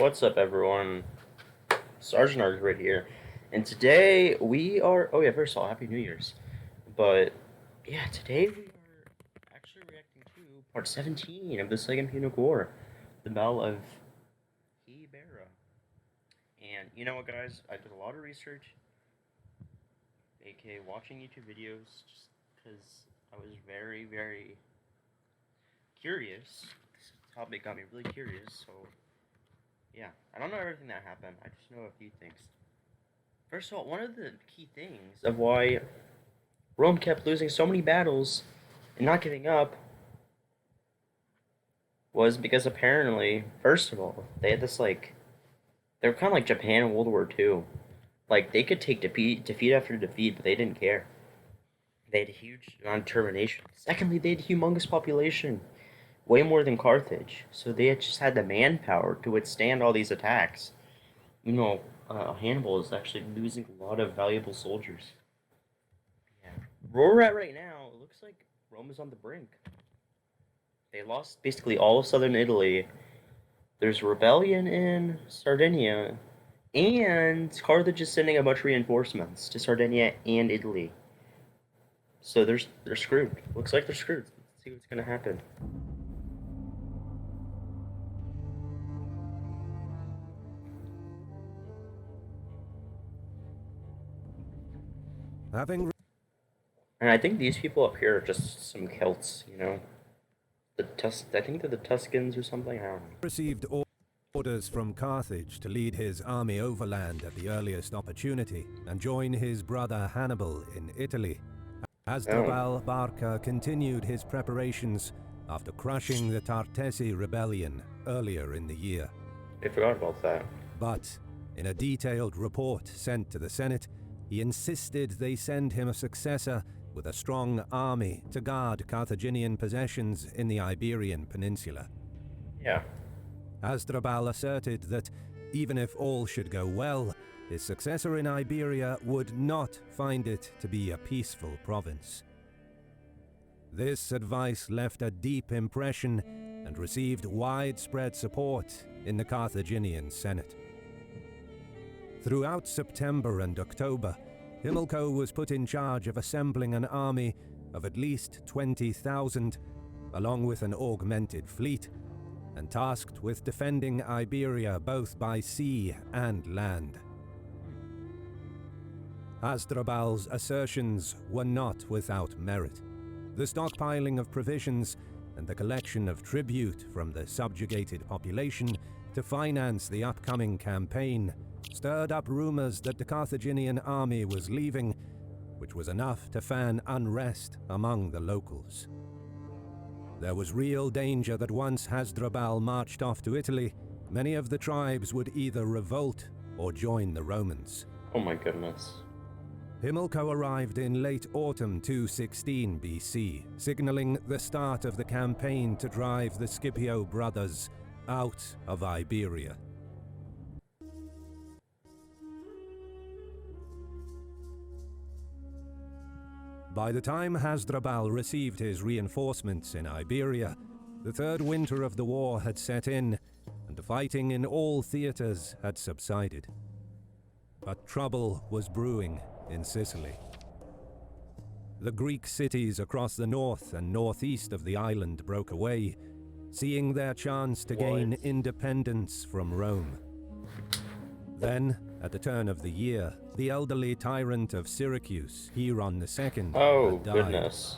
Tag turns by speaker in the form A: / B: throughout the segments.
A: What's up, everyone? Sergeant Arg right here, and today we are. Oh yeah, first of all, Happy New Year's. But yeah, today we are actually reacting to Part 17 of the Second Punic War, the Battle of Hibera. And you know what, guys? I did a lot of research, aka watching YouTube videos, just because I was very, very curious. This topic got me really curious, so. Yeah, I don't know everything that happened. I just know a few things. First of all, one of the key things of why Rome kept losing so many battles and not giving up was because apparently, first of all, they had this they were kind of like Japan in World War II. Like they could take defeat after defeat, but they didn't care. They had a huge non-determination. Secondly, they had a humongous population. Way more than Carthage, so they had just had the manpower to withstand all these attacks. Hannibal is actually losing a lot of valuable soldiers. Yeah. Where we're at right now, it looks like Rome is on the brink. They lost basically all of southern Italy. There's a rebellion in Sardinia, and Carthage is sending a bunch of reinforcements to Sardinia and Italy. So they're screwed. Looks like they're screwed. Let's see what's gonna happen. And I think these people up here are just some Celts, you know? I think they're the Tuscans or something, I don't know.
B: Received orders from Carthage to lead his army overland at the earliest opportunity and join his brother Hannibal in Italy. Hasdrubal Barca continued his preparations after crushing the Tartessi rebellion earlier in the year.
A: I forgot about that.
B: But in a detailed report sent to the Senate, he insisted they send him a successor with a strong army to guard Carthaginian possessions in the Iberian Peninsula.
A: Yeah.
B: Hasdrubal asserted that even if all should go well, his successor in Iberia would not find it to be a peaceful province. This advice left a deep impression and received widespread support in the Carthaginian Senate. Throughout September and October, Himilco was put in charge of assembling an army of at least 20,000, along with an augmented fleet, and tasked with defending Iberia both by sea and land. Hasdrubal's assertions were not without merit. The stockpiling of provisions and the collection of tribute from the subjugated population to finance the upcoming campaign stirred up rumors that the Carthaginian army was leaving, which was enough to fan unrest among the locals. There was real danger that once Hasdrubal marched off to Italy, many of the tribes would either revolt or join the Romans.
A: Oh my goodness.
B: Himilco arrived in late autumn 216 BC, signaling the start of the campaign to drive the Scipio brothers out of Iberia. By the time Hasdrubal received his reinforcements in Iberia, the third winter of the war had set in, and the fighting in all theaters had subsided. But trouble was brewing in Sicily. The Greek cities across the north and northeast of the island broke away, seeing their chance to gain independence from Rome. Then, at the turn of the year, the elderly tyrant of Syracuse, Hieron II, had died.
A: Goodness.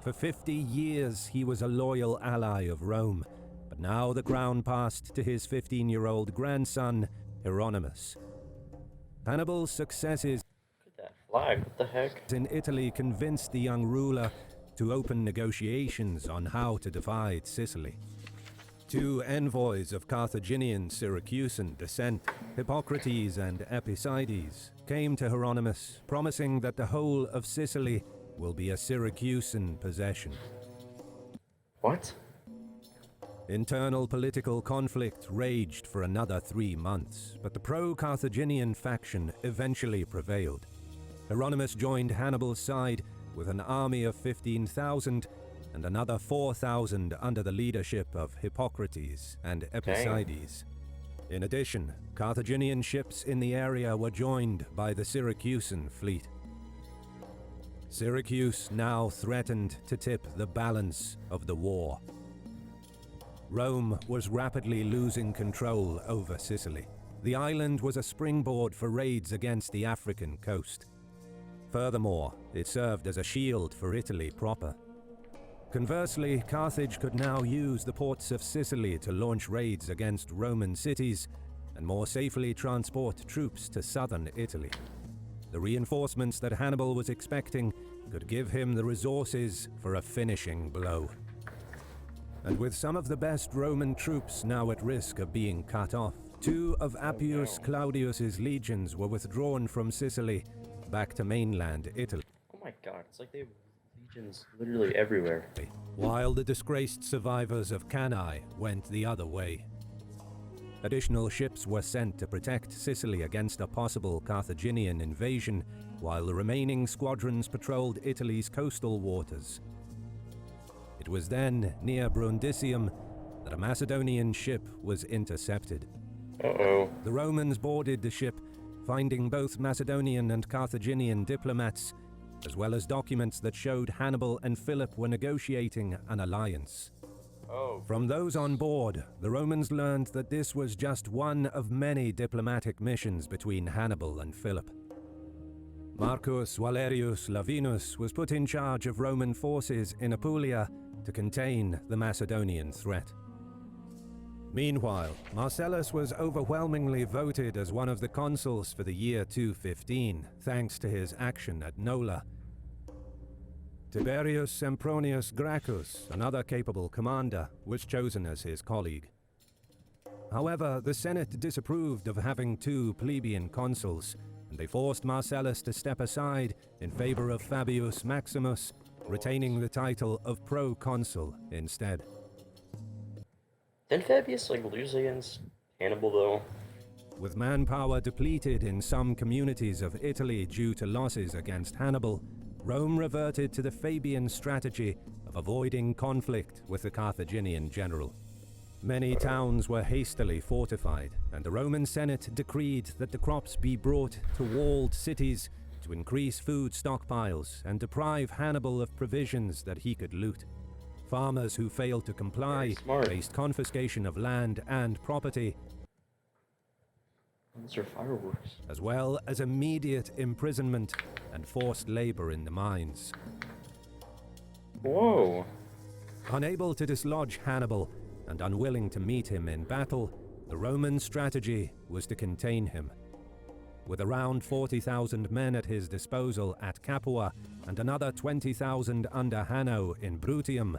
B: For 50 years he was a loyal ally of Rome, but now the crown passed to his 15-year-old grandson, Hieronymus. Hannibal's successes
A: Look at that flag, what the heck?
B: in Italy convinced the young ruler to open negotiations on how to divide Sicily. Two envoys of Carthaginian Syracusan descent, Hippocrates and Epicides, came to Hieronymus, promising that the whole of Sicily will be a Syracusan possession.
A: What?
B: Internal political conflict raged for another 3 months, but the pro-Carthaginian faction eventually prevailed. Hieronymus joined Hannibal's side with an army of 15,000 and another 4,000 under the leadership of Hippocrates and Epicides. In addition, Carthaginian ships in the area were joined by the Syracusan fleet. Syracuse now threatened to tip the balance of the war. Rome was rapidly losing control over Sicily. The island was a springboard for raids against the African coast. Furthermore, it served as a shield for Italy proper. Conversely, Carthage could now use the ports of Sicily to launch raids against Roman cities and more safely transport troops to southern Italy. The reinforcements that Hannibal was expecting could give him the resources for a finishing blow. And with some of the best Roman troops now at risk of being cut off, 2 of Appius Claudius's legions were withdrawn from Sicily back to mainland Italy.
A: Oh my god, it's like they have legions literally everywhere.
B: While the disgraced survivors of Cannae went the other way. Additional ships were sent to protect Sicily against a possible Carthaginian invasion, while the remaining squadrons patrolled Italy's coastal waters. It was then, near Brundisium, that a Macedonian ship was intercepted.
A: Uh-oh.
B: The Romans boarded the ship, finding both Macedonian and Carthaginian diplomats, as well as documents that showed Hannibal and Philip were negotiating an alliance.
A: Oh.
B: From those on board, the Romans learned that this was just one of many diplomatic missions between Hannibal and Philip. Marcus Valerius Lavinus was put in charge of Roman forces in Apulia to contain the Macedonian threat. Meanwhile, Marcellus was overwhelmingly voted as one of the consuls for the year 215, thanks to his action at Nola. Tiberius Sempronius Gracchus, another capable commander, was chosen as his colleague. However, the Senate disapproved of having 2 plebeian consuls, and they forced Marcellus to step aside in favor of Fabius Maximus, retaining the title of proconsul instead.
A: Didn't Fabius lose against Hannibal though?
B: With manpower depleted in some communities of Italy due to losses against Hannibal, Rome reverted to the Fabian strategy of avoiding conflict with the Carthaginian general. Many towns were hastily fortified, and the Roman Senate decreed that the crops be brought to walled cities to increase food stockpiles and deprive Hannibal of provisions that he could loot. Farmers who failed to comply faced confiscation of land and property,
A: Those are fireworks.
B: as well as immediate imprisonment and forced labor in the mines.
A: Whoa.
B: Unable to dislodge Hannibal and unwilling to meet him in battle, the Roman strategy was to contain him. With around 40,000 men at his disposal at Capua and another 20,000 under Hanno in Bruttium,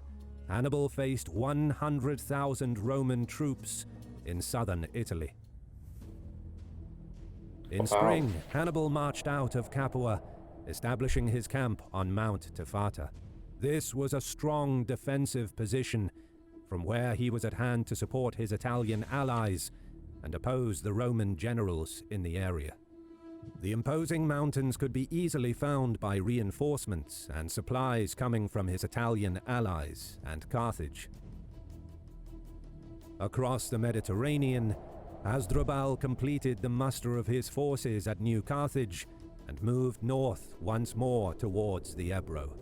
B: Hannibal faced 100,000 Roman troops in southern Italy. In spring, Hannibal marched out of Capua, establishing his camp on Mount Tifata. This was a strong defensive position from where he was at hand to support his Italian allies and oppose the Roman generals in the area. The imposing mountains could be easily found by reinforcements and supplies coming from his Italian allies and Carthage. Across the Mediterranean, Hasdrubal completed the muster of his forces at New Carthage and moved north once more towards the Ebro.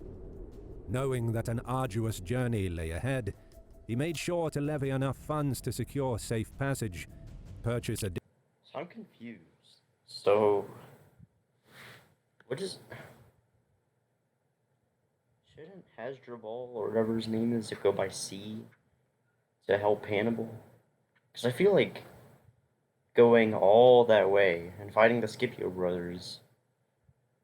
B: Knowing that an arduous journey lay ahead, he made sure to levy enough funds to secure safe passage, purchase a...
A: So I'm confused. So, what is... Shouldn't Hasdrubal, or whatever his name is, go by sea to help Hannibal? Because I feel like going all that way and fighting the Scipio brothers,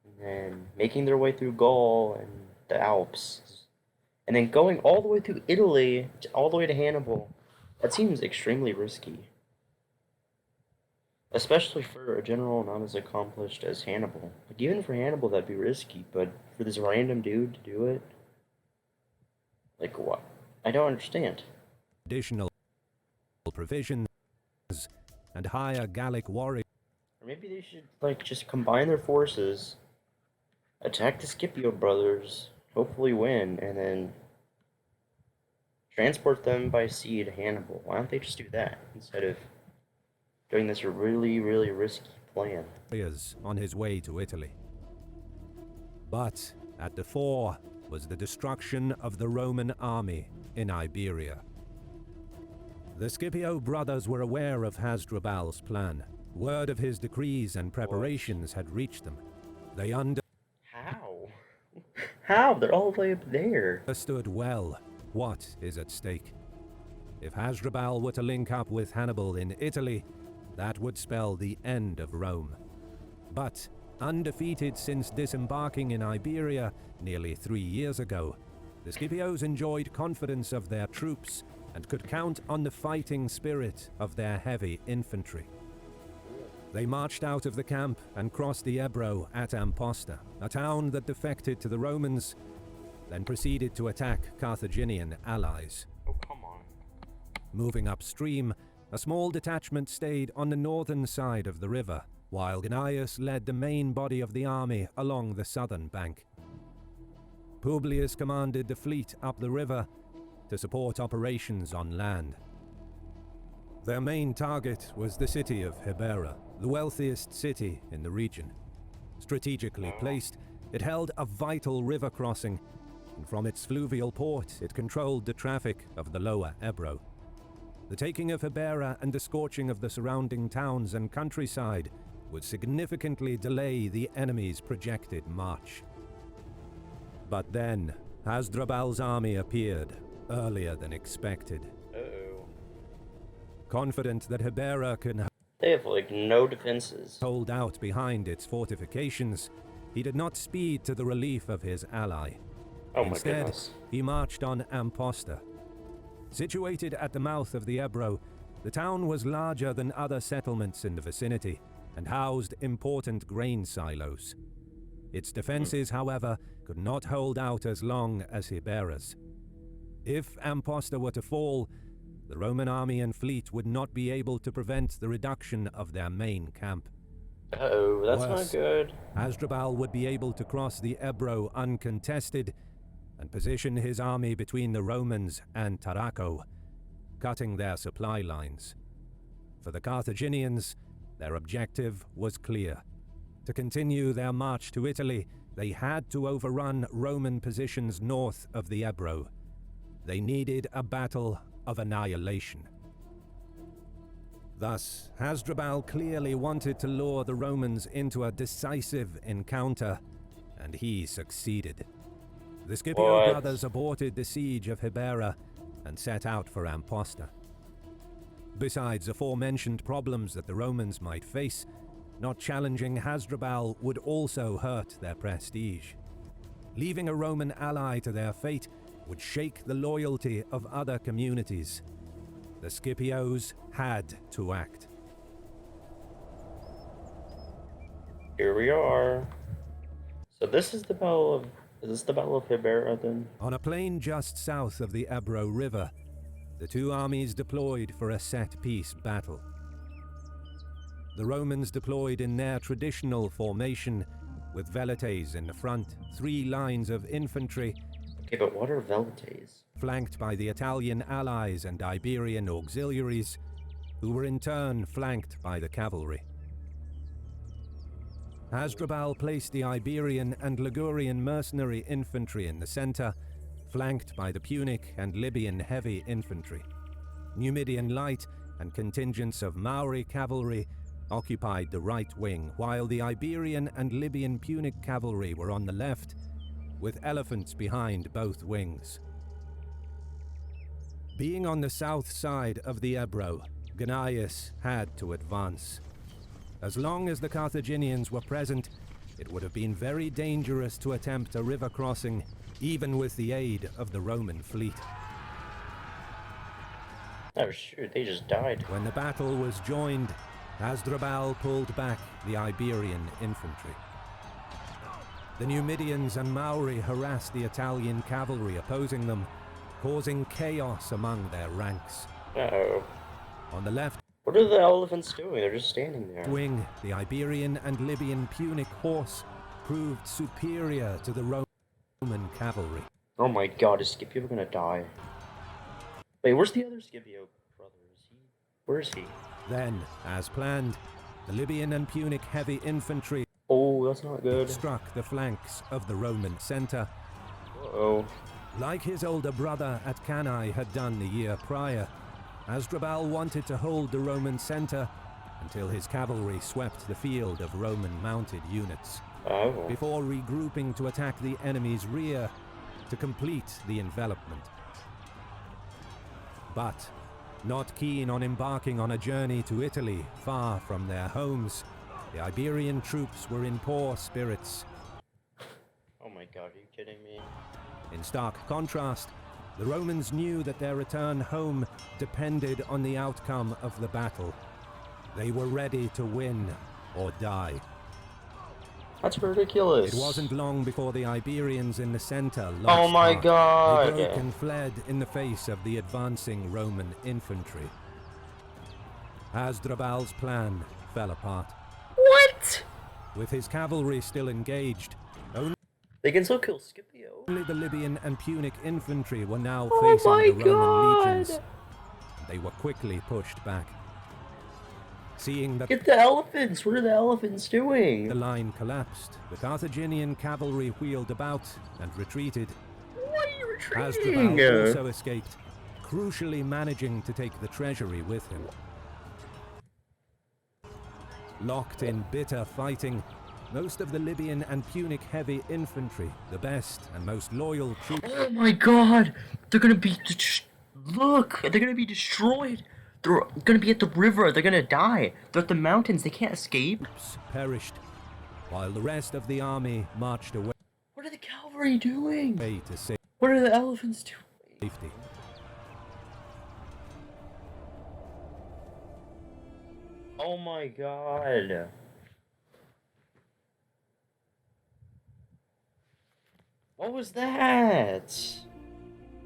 A: and then making their way through Gaul and the Alps, and then going all the way through Italy, all the way to Hannibal, that seems extremely risky. Especially for a general not as accomplished as Hannibal. Like, even for Hannibal, that'd be risky, but for this random dude to do it? Like, what? I don't understand.
B: Additional provisions and hire Gallic warriors.
A: Or maybe they should, like, just combine their forces, attack the Scipio brothers, hopefully win, and then transport them by sea to Hannibal. Why don't they just do that instead of doing this really, really risky plan.
B: On his way to Italy. But at the fore was the destruction of the Roman army in Iberia. The Scipio brothers were aware of Hasdrubal's plan. Word of his decrees and preparations had reached them. They
A: How? How? They're all the way up there.
B: understood well what is at stake. If Hasdrubal were to link up with Hannibal in Italy, that would spell the end of Rome. But undefeated since disembarking in Iberia nearly 3 years ago, the Scipios enjoyed confidence of their troops and could count on the fighting spirit of their heavy infantry. They marched out of the camp and crossed the Ebro at Amposta, a town that defected to the Romans, then proceeded to attack Carthaginian allies.
A: Oh, come on.
B: Moving upstream, a small detachment stayed on the northern side of the river, while Gnaeus led the main body of the army along the southern bank. Publius commanded the fleet up the river to support operations on land. Their main target was the city of Hibera, the wealthiest city in the region. Strategically placed, it held a vital river crossing, and from its fluvial port it controlled the traffic of the lower Ebro. The taking of Hibera and the scorching of the surrounding towns and countryside would significantly delay the enemy's projected march. But then, Hasdrubal's army appeared, earlier than expected.
A: Uh-oh.
B: Confident that Hibera could
A: They have, like, no defenses.
B: hold out behind its fortifications, he did not speed to the relief of his ally.
A: Oh my
B: Instead,
A: goodness.
B: he marched on Amposta. Situated at the mouth of the Ebro, the town was larger than other settlements in the vicinity and housed important grain silos. Its defenses, however, could not hold out as long as Hibera's. If Amposta were to fall, the Roman army and fleet would not be able to prevent the reduction of their main camp.
A: Uh-oh, that's
B: Worse,
A: not good.
B: Hasdrubal would be able to cross the Ebro uncontested and position his army between the Romans and Tarraco, cutting their supply lines. For the Carthaginians, their objective was clear. To continue their march to Italy, they had to overrun Roman positions north of the Ebro. They needed a battle of annihilation. Thus, Hasdrubal clearly wanted to lure the Romans into a decisive encounter, and he succeeded. The Scipio brothers aborted the siege of Hibera and set out for Amposta. Besides aforementioned problems that the Romans might face, not challenging Hasdrubal would also hurt their prestige. Leaving a Roman ally to their fate would shake the loyalty of other communities. The Scipios had to act.
A: Here we are. So this is the Battle of... Is this the Battle of Hibera then?
B: On a plain just south of the Ebro River, the two armies deployed for a set-piece battle. The Romans deployed in their traditional formation, with velites in the front, 3 lines of infantry.
A: Okay, but what are velites?
B: Flanked by the Italian allies and Iberian auxiliaries, who were in turn flanked by the cavalry. Hasdrubal placed the Iberian and Ligurian mercenary infantry in the center, flanked by the Punic and Libyan heavy infantry. Numidian light and contingents of Maori cavalry occupied the right wing, while the Iberian and Libyan Punic cavalry were on the left, with elephants behind both wings. Being on the south side of the Ebro, Gnaeus had to advance. As long as the Carthaginians were present, it would have been very dangerous to attempt a river crossing, even with the aid of the Roman fleet.
A: Oh shoot, they just died.
B: When the battle was joined, Hasdrubal pulled back the Iberian infantry. The Numidians and Maori harassed the Italian cavalry opposing them, causing chaos among their ranks.
A: Uh-oh.
B: On the left
A: What are the elephants doing? They're just standing there.
B: wing, the Iberian and Libyan Punic horse proved superior to the Roman cavalry.
A: Oh my god, is Scipio gonna die? Wait, where's the other Scipio brother? Is he... Where is he?
B: Then, as planned, the Libyan and Punic heavy infantry
A: Oh, that's not good.
B: struck the flanks of the Roman centre.
A: Uh-oh.
B: Like his older brother at Cannae had done the year prior, Hasdrubal wanted to hold the Roman centre until his cavalry swept the field of Roman mounted units,
A: Oh.
B: before regrouping to attack the enemy's rear to complete the envelopment. But, not keen on embarking on a journey to Italy far from their homes, the Iberian troops were in poor spirits.
A: Oh my god, are you kidding me?
B: In stark contrast, the Romans knew that their return home depended on the outcome of the battle. They were ready to win or die.
A: That's ridiculous.
B: It wasn't long before the Iberians in the center lost
A: Oh my
B: heart.
A: god.
B: They broke and fled in the face of the advancing Roman infantry. Hasdrubal's plan fell apart.
A: What?
B: With his cavalry still engaged,
A: They can still kill Scipio.
B: only the Libyan and Punic infantry were now
A: Oh
B: facing
A: my
B: the Roman
A: God.
B: legions. They were quickly pushed back. Seeing that
A: Get the elephants! What are the elephants doing?
B: the line collapsed, the Carthaginian cavalry wheeled about and retreated.
A: Why are you retreating?
B: Hasdrubal also escaped, crucially managing to take the treasury with him. Locked in bitter fighting, most of the Libyan and Punic heavy infantry, the best and most loyal troops,
A: Oh my god! They're gonna be... Look! They're gonna be destroyed! They're gonna be at the river, they're gonna die! They're at the mountains, they can't escape!
B: perished, while the rest of the army marched away
A: What are the cavalry doing?
B: to
A: What are the elephants doing?
B: safety.
A: Oh my god. What was that?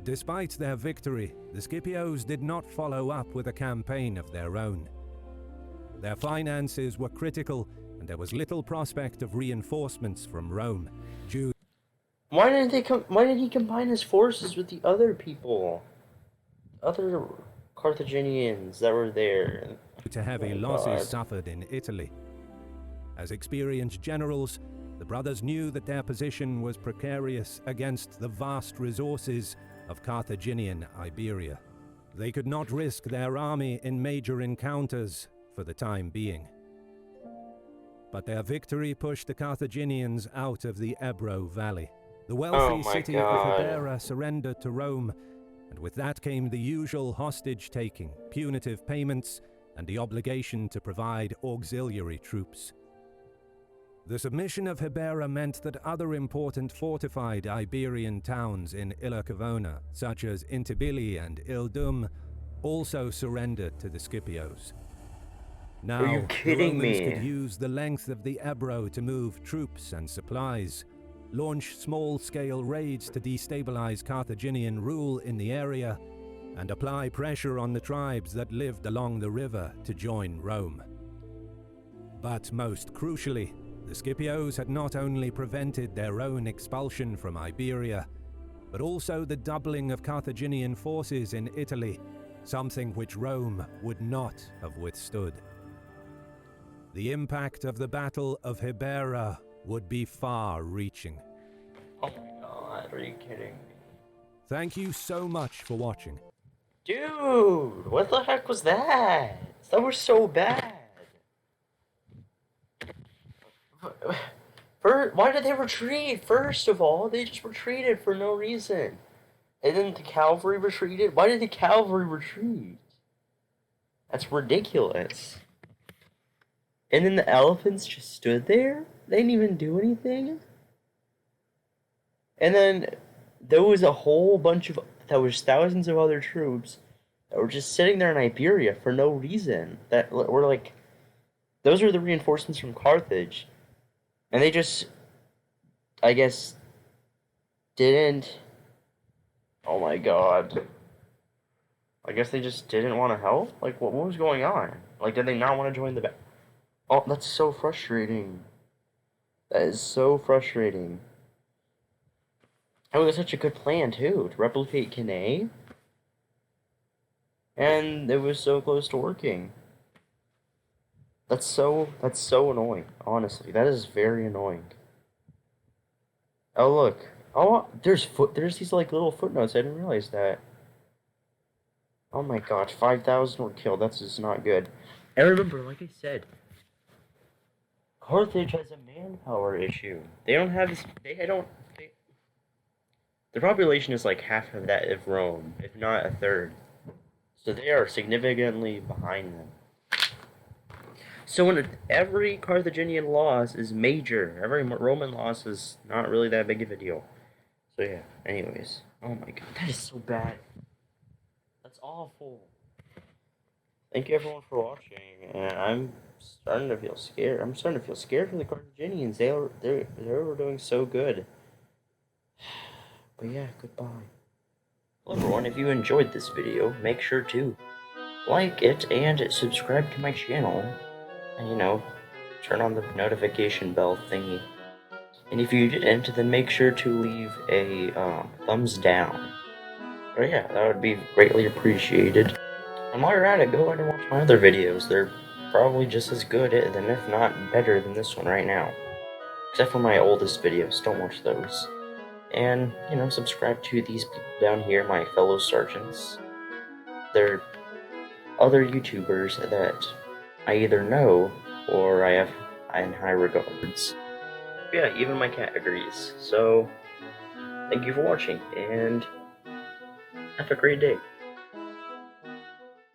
B: Despite their victory, the Scipios did not follow up with a campaign of their own. Their finances were critical, and there was little prospect of reinforcements from Rome.
A: Why didn't he combine his forces with the other people? Other Carthaginians that were there.
B: Due to heavy
A: Oh my
B: losses
A: God.
B: suffered in Italy. As experienced generals, the brothers knew that their position was precarious against the vast resources of Carthaginian Iberia. They could not risk their army in major encounters for the time being. But their victory pushed the Carthaginians out of the Ebro Valley. The wealthy
A: Oh my
B: city
A: God.
B: of Hibera surrendered to Rome, and with that came the usual hostage-taking, punitive payments, and the obligation to provide auxiliary troops. The submission of Hibera meant that other important fortified Iberian towns in Illa Cavona, such as Intibili and Ildum, also surrendered to the Scipios. Now,
A: Are you kidding
B: the Romans
A: me?
B: could use the length of the Ebro to move troops and supplies, launch small-scale raids to destabilize Carthaginian rule in the area, and apply pressure on the tribes that lived along the river to join Rome. But most crucially, the Scipios had not only prevented their own expulsion from Iberia, but also the doubling of Carthaginian forces in Italy, something which Rome would not have withstood. The impact of the Battle of Hibera would be far-reaching.
A: Oh my god, are you kidding me?
B: Thank you so much for watching.
A: Dude, what the heck was that? That was so bad. Why did they retreat? First of all, they just retreated for no reason. And then the cavalry retreated? Why did the cavalry retreat? That's ridiculous. And then the elephants just stood there? They didn't even do anything? And then there was a whole bunch of, there was thousands of other troops that were just sitting there in Iberia for no reason. That were like, those were the reinforcements from Carthage. And they just, I guess, didn't, oh my god. I guess they just didn't want to help? Like, what was going on? Like, did they not want to join the Oh, that's so frustrating. That is so frustrating. It was such a good plan, too, to replicate Cannae. And it was so close to working. That's so annoying, honestly. That is very annoying. Oh look. Oh, there's these like little footnotes. I didn't realize that. Oh my god, 5,000 were killed. That's just not good. And remember, like I said, Carthage has a manpower issue. They don't have this. The population is like half of that of Rome, if not a third. So they are significantly behind them. So when every Carthaginian loss is major, every Roman loss is not really that big of a deal. So yeah, anyways. Oh my god, that is so bad. That's awful. Thank you everyone for watching, and I'm starting to feel scared. I'm starting to feel scared for the Carthaginians. They were doing so good. But yeah, goodbye. Hello everyone, if you enjoyed this video, make sure to like it and subscribe to my channel. And turn on the notification bell thingy. And if you didn't, then make sure to leave a thumbs down. But yeah, that would be greatly appreciated. And while you're at it, go ahead and watch my other videos. They're probably just as good, and if not better than this one right now. Except for my oldest videos, don't watch those. And, subscribe to these people down here, my fellow sergeants. They're other YouTubers that I either know or I have in high regards. Yeah, even my cat agrees. So, thank you for watching, and have a great day.